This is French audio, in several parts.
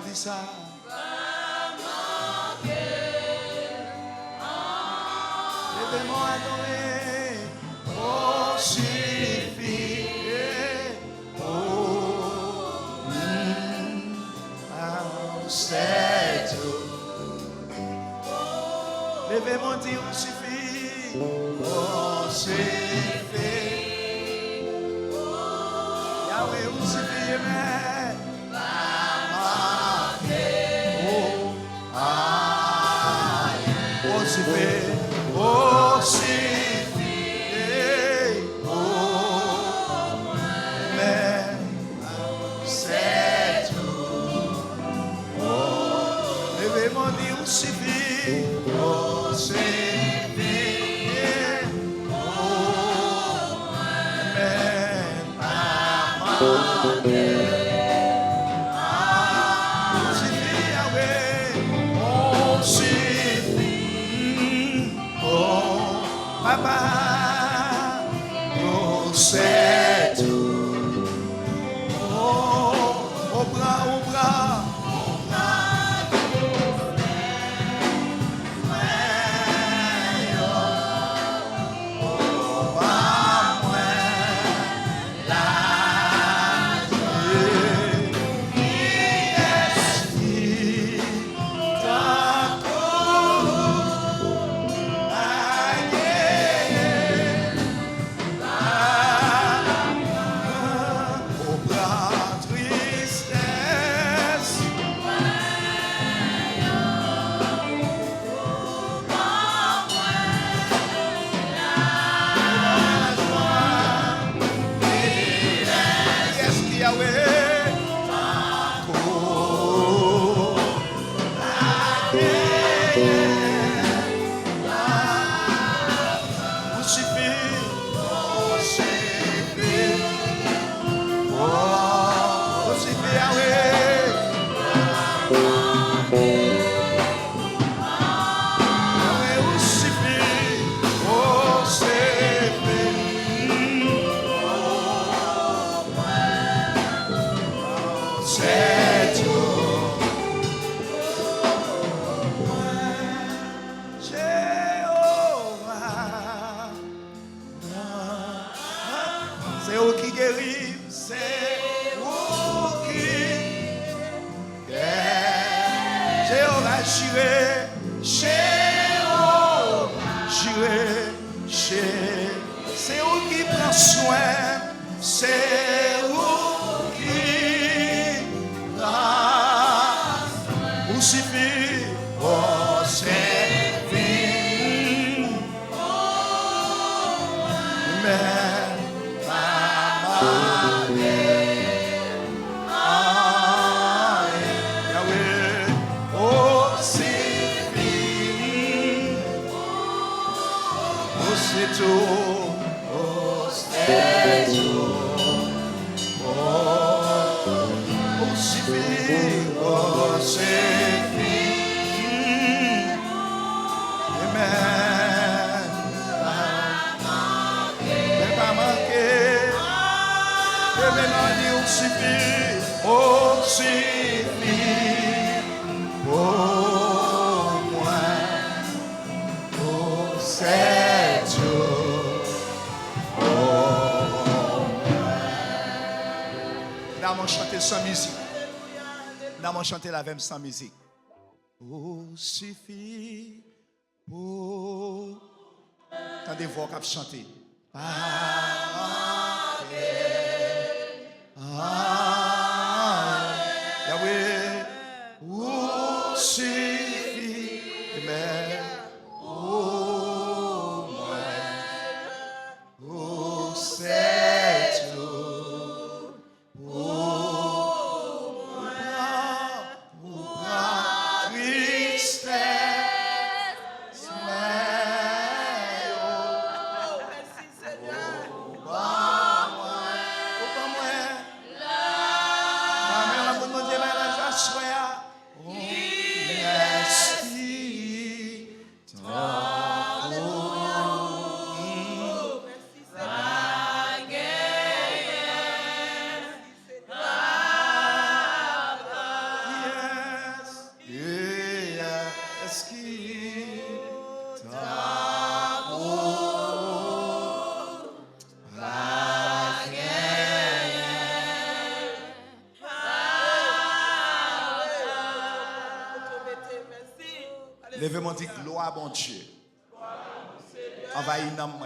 dit ça. Levez-moi adorer. Oh, suffit. Oh, c'est tout. Levez-moi dire, oh, suffit. Oh, suffit. Yahweh, oh, suffit, amen. Oh, suffit. Oh, suffit. Oh, mais c'est tout. Oh, levez-moi dire, oh, suffit. Oh, suffit. Oh, mais Papa, oh, c'est tout. Oh, au bras, au bras. C'est où qui guérit, c'est où qui guérit. Jéhovah Jireh, Jéhovah Jireh, c'est où qui prend soin, c'est où qui prend soin. Où suffit, oh suffit, mais oh, suffit pour moi, oh, c'est tout pour moi. Nous allons chanter sans musique. Nous allons chanter la même sans musique. Oh, suffit pour. Attendez, vous allez chanter. Yahweh, où suffit, mais où moi, où c'est tout, où tristesse, mais Levez-moi, dit gloire, mon Dieu. Envahis nous.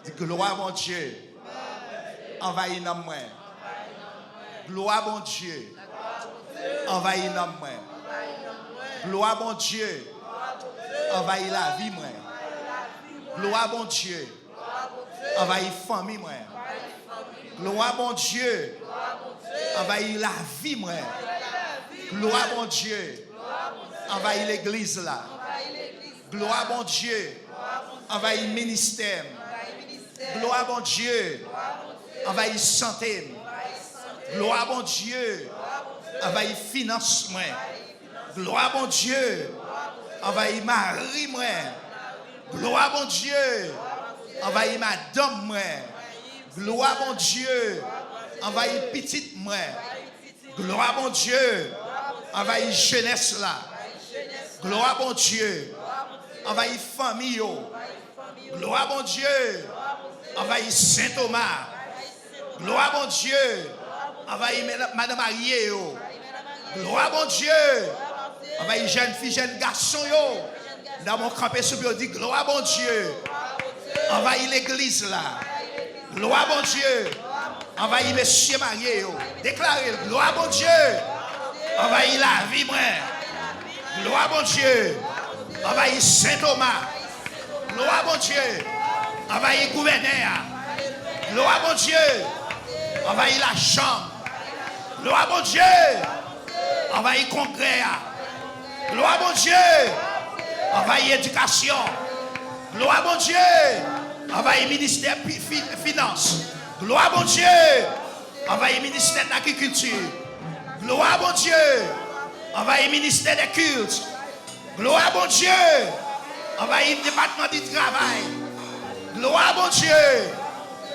Dis gloire, mon Dieu. Envahis nous. Gloire, mon Dieu. Envahis nous. Gloire, mon Dieu. Envahis la vie, moi. Gloire, mon Dieu. Envahis famille, moi. Gloire, mon Dieu. Envahis la vie, moi. Gloire, mon Dieu. Envahis l'église là. Gloire, mon Dieu. Envahis ministère. Gloire, mon Dieu. Envahis santé. Gloire, mon Dieu. Envahis finance, moi. Gloire, mon Dieu. Envahis mari, moi. Gloire, mon Dieu. Envahis madame, moi. Gloire, mon Dieu. Envahis petite, moi. Gloire, mon Dieu. Envahis jeunesse là. Gloire, mon Dieu. Envahis famille. Gloire, mon Dieu. Envahis Saint-Thomas. Gloire, mon Dieu. Envahis Madame Mariée. Gloire, mon Dieu. Envahis jeunes filles, jeunes garçons. Dans mon campé, je dis gloire, mon Dieu. Envahis l'église là. Gloire, mon Dieu. Envahis messieurs mariés. Déclarez gloire, mon Dieu. Envahis la vie, moi. Gloire, mon Dieu. Envahis Saint-Thomas. Gloire, mon Dieu. Envahis gouverneur. Gloire, mon Dieu. Envahis la chambre. Gloire, mon Dieu. Envahis congrès. Gloire, mon Dieu. Envahis éducation. Gloire, mon Dieu. Envahis ministère finance. Gloire, mon Dieu. Envahis ministère d'agriculture. Gloire, mon Dieu. Envahis ministère des cultes. Gloire, mon Dieu. Envahis département du travail. Gloire, mon Dieu.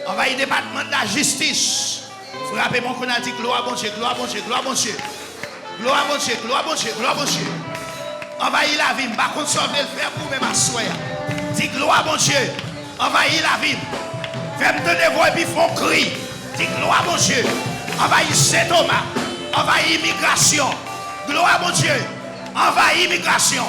Envahis département de la justice. Frappez mon qu'on a dit gloire, mon Dieu, gloire, mon Dieu, gloire, mon Dieu. Gloire, mon Dieu, gloire, mon Dieu, gloire, mon Dieu. Envahis la vie. Par contre, ça va le faire pour me m'asseoir. Dis gloire, mon Dieu. Envahis la vie. Fais-moi donner voix et puis font cri. Dis gloire, mon Dieu. Envahis Saint-Thomas. Envahis immigration. Gloire, mon Dieu. Envahis immigration.